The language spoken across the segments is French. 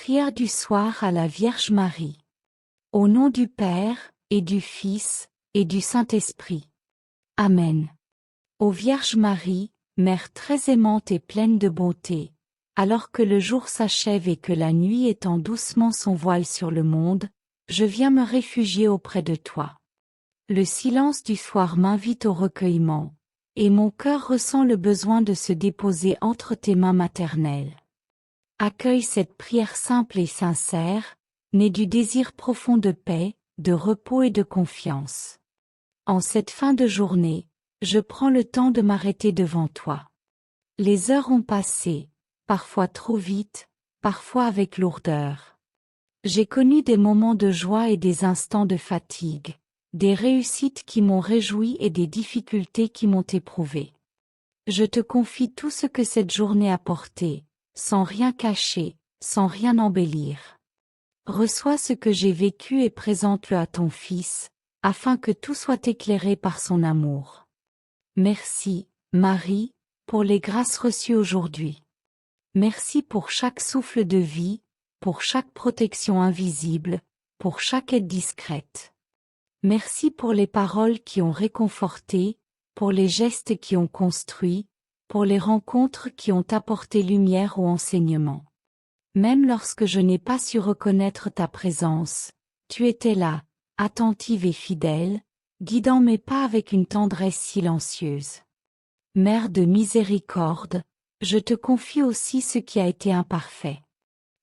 Prière du soir à la Vierge Marie. Au nom du Père, et du Fils, et du Saint-Esprit. Amen. Ô Vierge Marie, Mère très aimante et pleine de bonté, alors que le jour s'achève et que la nuit étend doucement son voile sur le monde, je viens me réfugier auprès de toi. Le silence du soir m'invite au recueillement, et mon cœur ressent le besoin de se déposer entre tes mains maternelles. Accueille cette prière simple et sincère, née du désir profond de paix, de repos et de confiance. En cette fin de journée, je prends le temps de m'arrêter devant toi. Les heures ont passé, parfois trop vite, parfois avec lourdeur. J'ai connu des moments de joie et des instants de fatigue, des réussites qui m'ont réjoui et des difficultés qui m'ont éprouvé. Je te confie tout ce que cette journée a porté, sans rien cacher, sans rien embellir. Reçois ce que j'ai vécu et présente-le à ton Fils, afin que tout soit éclairé par son amour. Merci, Marie, pour les grâces reçues aujourd'hui. Merci pour chaque souffle de vie, pour chaque protection invisible, pour chaque aide discrète. Merci pour les paroles qui ont réconforté, pour les gestes qui ont construit, pour les rencontres qui ont apporté lumière ou enseignement. Même lorsque je n'ai pas su reconnaître ta présence, tu étais là, attentive et fidèle, guidant mes pas avec une tendresse silencieuse. Mère de miséricorde, je te confie aussi ce qui a été imparfait.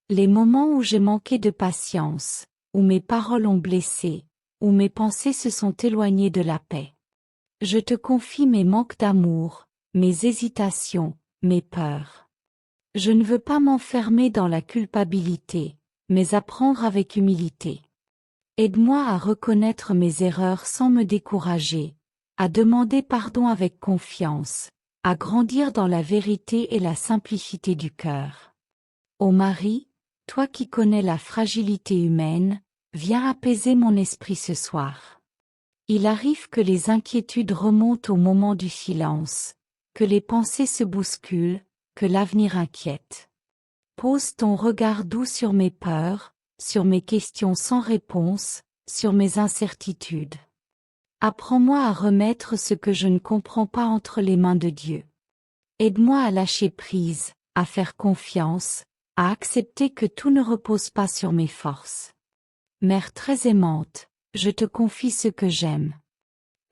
Les moments où j'ai manqué de patience, où mes paroles ont blessé, où mes pensées se sont éloignées de la paix. Je te confie mes manques d'amour, mes hésitations, mes peurs. Je ne veux pas m'enfermer dans la culpabilité, mais apprendre avec humilité. Aide-moi à reconnaître mes erreurs sans me décourager, à demander pardon avec confiance, à grandir dans la vérité et la simplicité du cœur. Ô Marie, toi qui connais la fragilité humaine, viens apaiser mon esprit ce soir. Il arrive que les inquiétudes remontent au moment du silence, que les pensées se bousculent, que l'avenir inquiète. Pose ton regard doux sur mes peurs, sur mes questions sans réponse, sur mes incertitudes. Apprends-moi à remettre ce que je ne comprends pas entre les mains de Dieu. Aide-moi à lâcher prise, à faire confiance, à accepter que tout ne repose pas sur mes forces. Mère très aimante, je te confie ce que j'aime.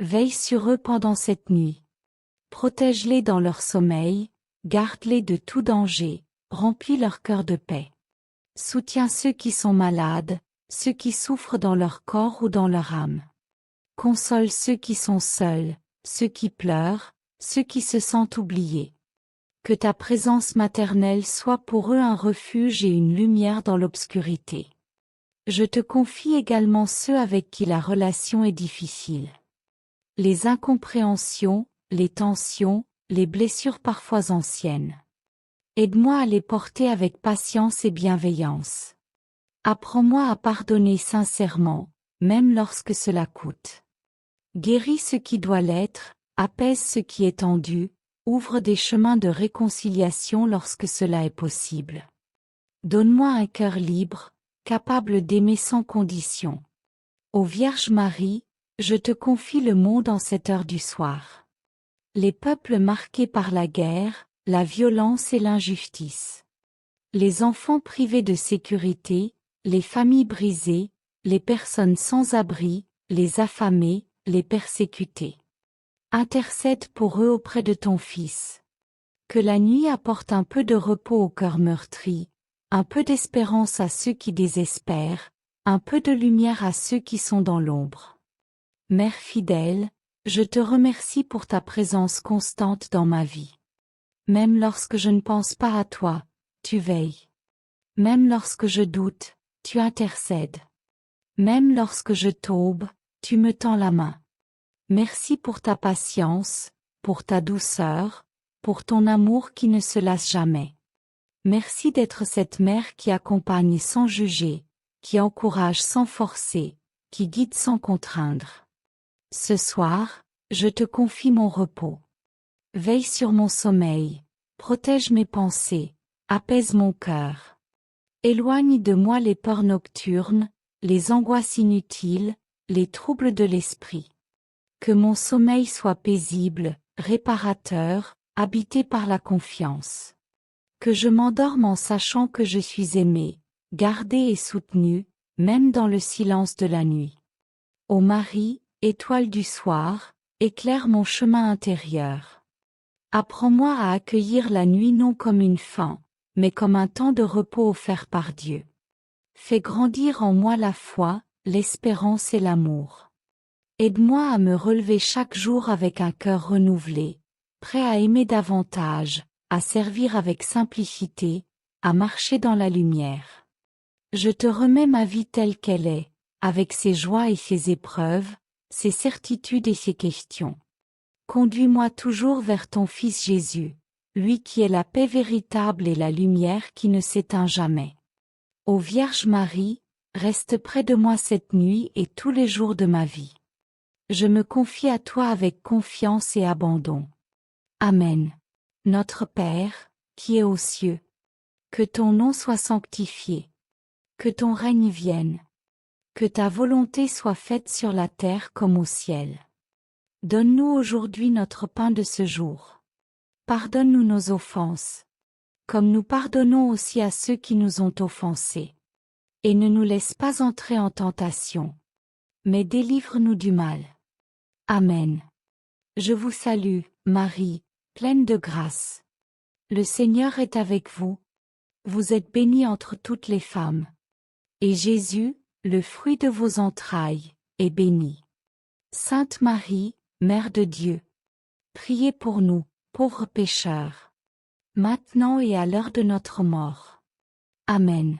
Veille sur eux pendant cette nuit. Protège-les dans leur sommeil, garde-les de tout danger, remplis leur cœur de paix. Soutiens ceux qui sont malades, ceux qui souffrent dans leur corps ou dans leur âme. Console ceux qui sont seuls, ceux qui pleurent, ceux qui se sentent oubliés. Que ta présence maternelle soit pour eux un refuge et une lumière dans l'obscurité. Je te confie également ceux avec qui la relation est difficile. Les incompréhensions, les tensions, les blessures parfois anciennes. Aide-moi à les porter avec patience et bienveillance. Apprends-moi à pardonner sincèrement, même lorsque cela coûte. Guéris ce qui doit l'être, apaise ce qui est tendu, ouvre des chemins de réconciliation lorsque cela est possible. Donne-moi un cœur libre, capable d'aimer sans condition. Ô Vierge Marie, je te confie le monde en cette heure du soir. Les peuples marqués par la guerre, la violence et l'injustice. Les enfants privés de sécurité, les familles brisées, les personnes sans abri, les affamés, les persécutés. Intercède pour eux auprès de ton Fils. Que la nuit apporte un peu de repos au cœur meurtri, un peu d'espérance à ceux qui désespèrent, un peu de lumière à ceux qui sont dans l'ombre. Mère fidèle, je te remercie pour ta présence constante dans ma vie. Même lorsque je ne pense pas à toi, tu veilles. Même lorsque je doute, tu intercèdes. Même lorsque je tombe, tu me tends la main. Merci pour ta patience, pour ta douceur, pour ton amour qui ne se lasse jamais. Merci d'être cette mère qui accompagne sans juger, qui encourage sans forcer, qui guide sans contraindre. Ce soir, je te confie mon repos. Veille sur mon sommeil, protège mes pensées, apaise mon cœur. Éloigne de moi les peurs nocturnes, les angoisses inutiles, les troubles de l'esprit. Que mon sommeil soit paisible, réparateur, habité par la confiance. Que je m'endorme en sachant que je suis aimé, gardé et soutenu, même dans le silence de la nuit. Ô Marie, étoile du soir, éclaire mon chemin intérieur. Apprends-moi à accueillir la nuit non comme une fin, mais comme un temps de repos offert par Dieu. Fais grandir en moi la foi, l'espérance et l'amour. Aide-moi à me relever chaque jour avec un cœur renouvelé, prêt à aimer davantage, à servir avec simplicité, à marcher dans la lumière. Je te remets ma vie telle qu'elle est, avec ses joies et ses épreuves, ses certitudes et ses questions. Conduis-moi toujours vers ton Fils Jésus, lui qui est la paix véritable et la lumière qui ne s'éteint jamais. Ô Vierge Marie, reste près de moi cette nuit et tous les jours de ma vie. Je me confie à toi avec confiance et abandon. Amen. Notre Père, qui es aux cieux, que ton nom soit sanctifié. Que ton règne vienne. Que ta volonté soit faite sur la terre comme au ciel. Donne-nous aujourd'hui notre pain de ce jour. Pardonne-nous nos offenses, comme nous pardonnons aussi à ceux qui nous ont offensés. Et ne nous laisse pas entrer en tentation, mais délivre-nous du mal. Amen. Je vous salue, Marie, pleine de grâce. Le Seigneur est avec vous. Vous êtes bénie entre toutes les femmes. Et Jésus, le fruit de vos entrailles, est béni. Sainte Marie, Mère de Dieu, priez pour nous, pauvres pécheurs, maintenant et à l'heure de notre mort. Amen.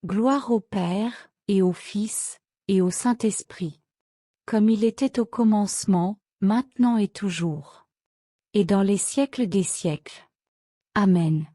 Gloire au Père, et au Fils, et au Saint-Esprit, comme il était au commencement, maintenant et toujours, et dans les siècles des siècles. Amen.